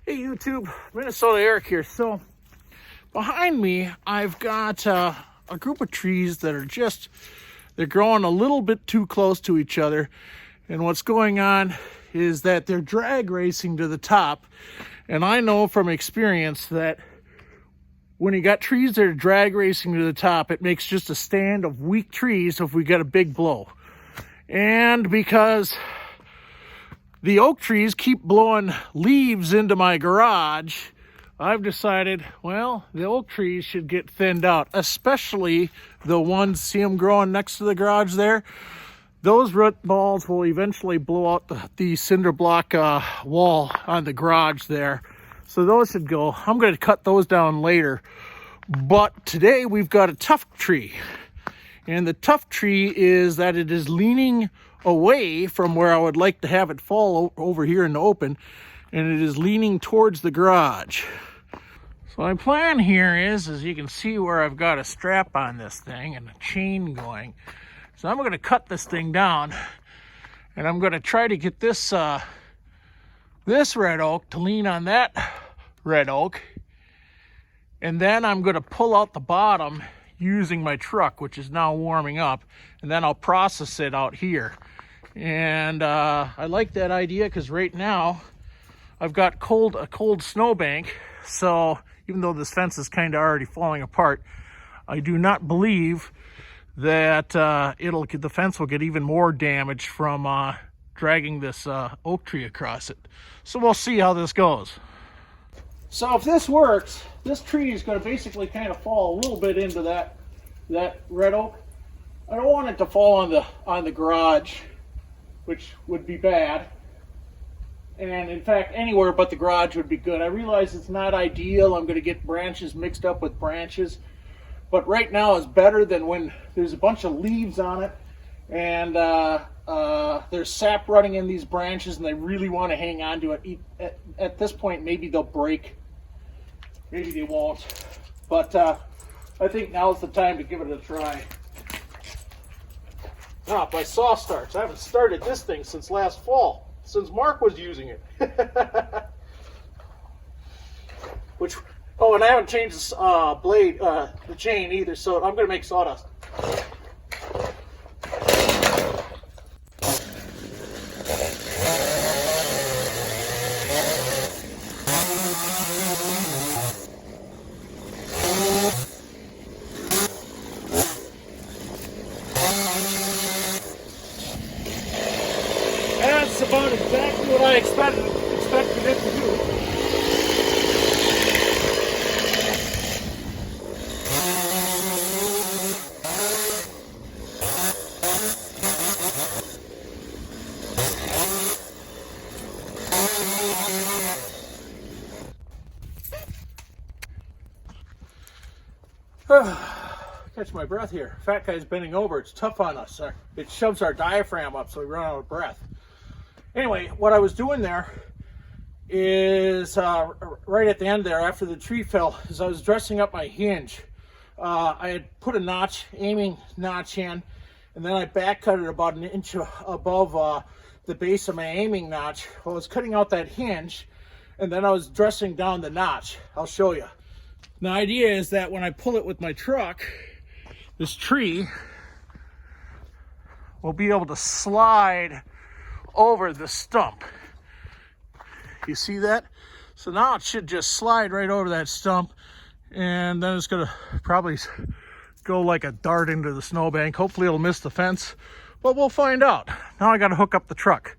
Hey YouTube, Minnesota Eric here. So behind me, I've got a group of trees that are they're growing a little bit too close to each other. And what's going on is that they're drag racing to the top. And I know from experience that when you got trees that are drag racing to the top, it makes just a stand of weak trees if we get a big blow. And because the oak trees keep blowing leaves into my garage, I've decided, well, the oak trees should get thinned out, especially the ones, see them growing next to the garage there? Those root balls will eventually blow out the cinder block wall on the garage there. So those should go. I'm going to cut those down later. But today we've got a tough tree. And the tough tree is that it is leaning away from where I would like to have it fall over here in the open, and it is leaning towards the garage. So my plan here is, as you can see where I've got a strap on this thing and a chain going. So I'm going to cut this thing down, and I'm going to try to get this this red oak to lean on that red oak, and then I'm going to pull out the bottom using my truck, which is now warming up, and then I'll process it out here. And I like that idea because right now I've got a cold snowbank. So even though this fence is kind of already falling apart, I do not believe that the fence will get even more damaged from dragging this oak tree across it. So we'll see how this goes. So if this works, this tree is going to basically kind of fall a little bit into that red oak. I don't want it to fall on the garage, which would be bad. And in fact, anywhere but the garage would be good. I realize it's not ideal. I'm going to get branches mixed up with branches. But right now is better than when there's a bunch of leaves on it and there's sap running in these branches and they really want to hang on to it. At this point, maybe they'll break. Maybe they won't. But I think now's the time to give it a try. Now, my saw starts. I haven't started this thing since last fall, since Mark was using it. Oh, and I haven't changed this blade, the chain either, so I'm going to make sawdust. That's about exactly what I expected it to do. Catch my breath here. Fat guy's bending over. It's tough on us. It shoves our diaphragm up so we run out of breath. Anyway, what I was doing there is right at the end there, after the tree fell, is I was dressing up my hinge. I had put a aiming notch in, and then I back cut it about an inch above the base of my aiming notch. Well, I was cutting out that hinge, and then I was dressing down the notch. I'll show you. The idea is that when I pull it with my truck, this tree will be able to slide over the stump. You see that? So now it should just slide right over that stump, and then it's gonna probably go like a dart into the snowbank. Hopefully it'll miss the fence, but we'll find out. Now I gotta hook up the truck.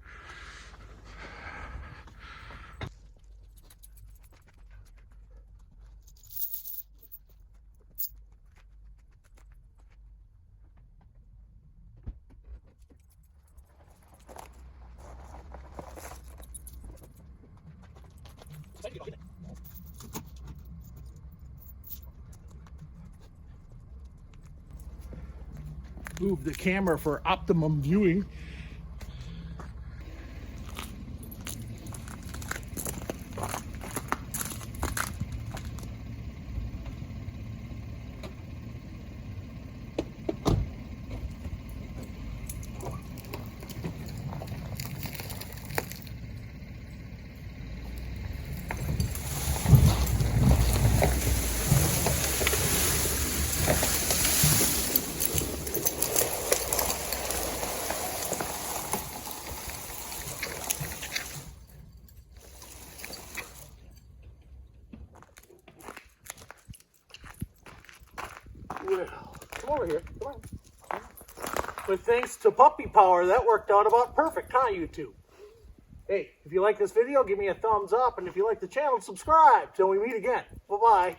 Move the camera for optimum viewing. Come over here. Come on. But thanks to puppy power, that worked out about perfect, huh, you two? Hey, if you like this video, give me a thumbs up. And if you like the channel, subscribe. Till we meet again. Bye-bye.